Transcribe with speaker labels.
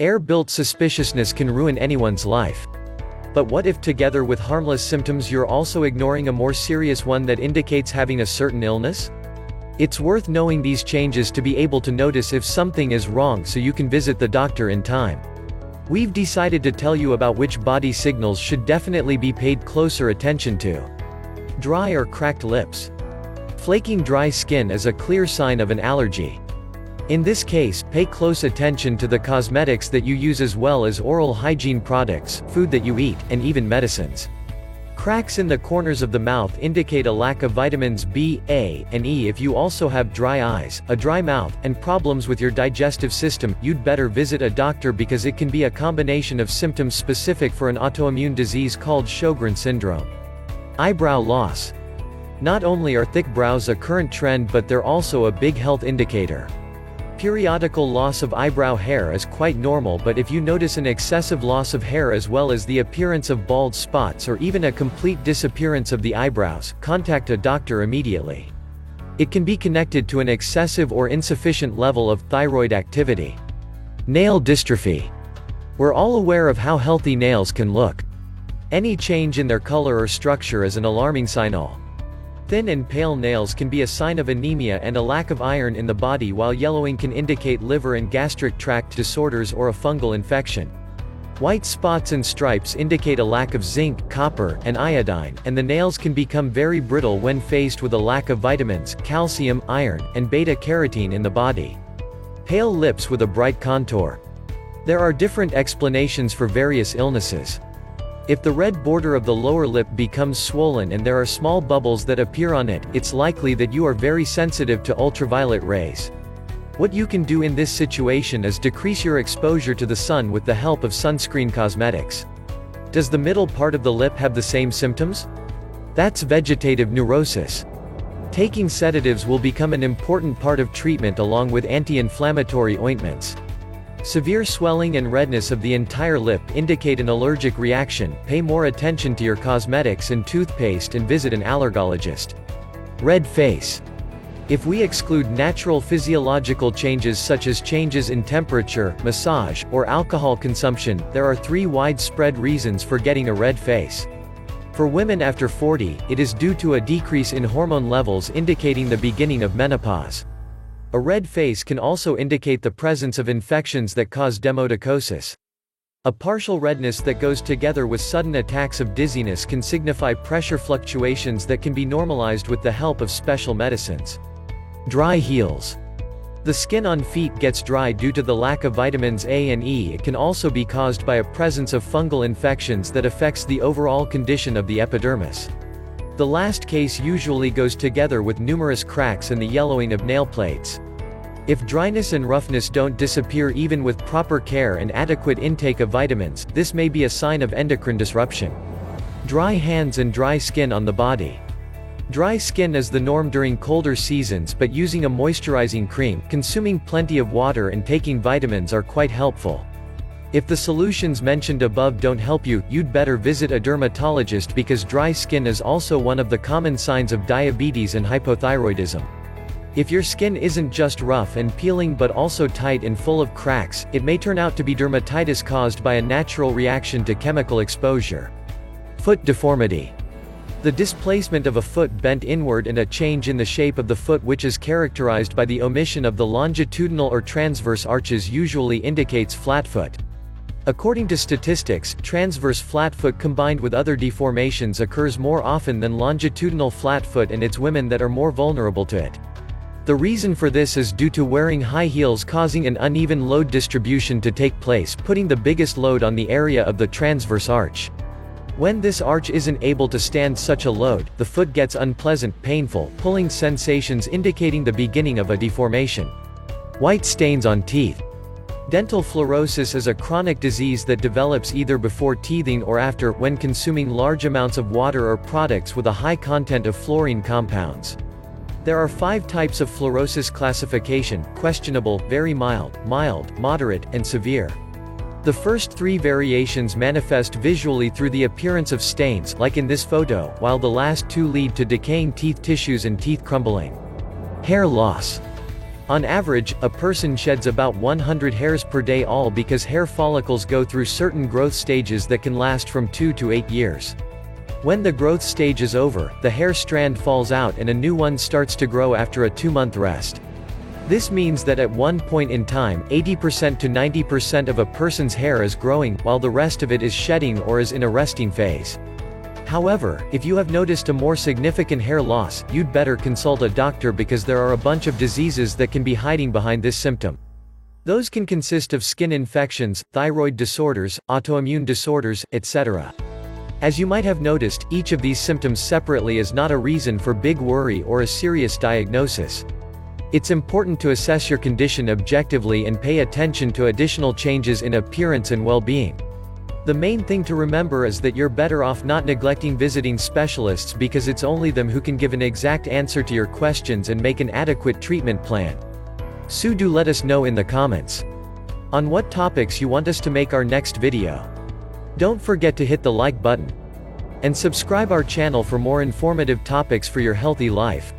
Speaker 1: Air-built suspiciousness can ruin anyone's life. But what if together with harmless symptoms you're also ignoring a more serious one that indicates having a certain illness? It's worth knowing these changes to be able to notice if something is wrong so you can visit the doctor in time. We've decided to tell you about which body signals should definitely be paid closer attention to. Dry or cracked lips. Flaking dry skin is a clear sign of an allergy. In this case, pay close attention to the cosmetics that you use as well as oral hygiene products, food that you eat, and even medicines. Cracks in the corners of the mouth indicate a lack of vitamins B, A, and E. If you also have dry eyes, a dry mouth, and problems with your digestive system, you'd better visit a doctor because it can be a combination of symptoms specific for an autoimmune disease called Sjogren syndrome. Eyebrow loss. Not only are thick brows a current trend but they're also a big health indicator. Periodical loss of eyebrow hair is quite normal, but if you notice an excessive loss of hair as well as the appearance of bald spots or even a complete disappearance of the eyebrows, contact a doctor immediately. It can be connected to an excessive or insufficient level of thyroid activity. Nail dystrophy. We're all aware of how healthy nails can look. Any change in their color or structure is an alarming signal. Thin and pale nails can be a sign of anemia and a lack of iron in the body, while yellowing can indicate liver and gastric tract disorders or a fungal infection. White spots and stripes indicate a lack of zinc, copper, and iodine, and the nails can become very brittle when faced with a lack of vitamins, calcium, iron, and beta-carotene in the body. Pale lips with a bright contour. There are different explanations for various illnesses. If the red border of the lower lip becomes swollen and there are small bubbles that appear on it, it's likely that you are very sensitive to ultraviolet rays. What you can do in this situation is decrease your exposure to the sun with the help of sunscreen cosmetics. Does the middle part of the lip have the same symptoms? That's vegetative neurosis. Taking sedatives will become an important part of treatment along with anti-inflammatory ointments. Severe swelling and redness of the entire lip indicate an allergic reaction. Pay more attention to your cosmetics and toothpaste and visit an allergologist. Red face. If we exclude natural physiological changes such as changes in temperature, massage, or alcohol consumption, there are 3 widespread reasons for getting a red face. For women after 40, it is due to a decrease in hormone levels indicating the beginning of menopause. A red face can also indicate the presence of infections that cause dermatosis. A partial redness that goes together with sudden attacks of dizziness can signify pressure fluctuations that can be normalized with the help of special medicines. Dry heels. The skin on feet gets dry due to the lack of vitamins A and E. It can also be caused by a presence of fungal infections that affects the overall condition of the epidermis. The last case usually goes together with numerous cracks and the yellowing of nail plates. If dryness and roughness don't disappear even with proper care and adequate intake of vitamins, this may be a sign of endocrine disruption. Dry hands and dry skin on the body. Dry skin is the norm during colder seasons, but using a moisturizing cream, consuming plenty of water and taking vitamins are quite helpful. If the solutions mentioned above don't help you, you'd better visit a dermatologist because dry skin is also one of the common signs of diabetes and hypothyroidism. If your skin isn't just rough and peeling but also tight and full of cracks, it may turn out to be dermatitis caused by a natural reaction to chemical exposure. Foot deformity. The displacement of a foot bent inward and a change in the shape of the foot which is characterized by the omission of the longitudinal or transverse arches usually indicates flatfoot. According to statistics, transverse flatfoot combined with other deformations occurs more often than longitudinal flatfoot, and it's women that are more vulnerable to it. The reason for this is due to wearing high heels causing an uneven load distribution to take place, putting the biggest load on the area of the transverse arch. When this arch isn't able to stand such a load, the foot gets unpleasant, painful, pulling sensations indicating the beginning of a deformation. White stains on teeth. Dental fluorosis is a chronic disease that develops either before teething or after, when consuming large amounts of water or products with a high content of fluorine compounds. There are 5 types of fluorosis classification: questionable, very mild, mild, moderate, and severe. The first 3 variations manifest visually through the appearance of stains, like in this photo, while the last 2 lead to decaying teeth tissues and teeth crumbling. Hair loss. On average, a person sheds about 100 hairs per day, all because hair follicles go through certain growth stages that can last from 2 to 8 years. When the growth stage is over, the hair strand falls out and a new one starts to grow after a 2-month rest. This means that at one point in time, 80% to 90% of a person's hair is growing, while the rest of it is shedding or is in a resting phase. However, if you have noticed a more significant hair loss, you'd better consult a doctor because there are a bunch of diseases that can be hiding behind this symptom. Those can consist of skin infections, thyroid disorders, autoimmune disorders, etc. As you might have noticed, each of these symptoms separately is not a reason for big worry or a serious diagnosis. It's important to assess your condition objectively and pay attention to additional changes in appearance and well-being. The main thing to remember is that you're better off not neglecting visiting specialists because it's only them who can give an exact answer to your questions and make an adequate treatment plan. So do let us know in the comments on what topics you want us to make our next video. Don't forget to hit the like button and subscribe our channel for more informative topics for your healthy life.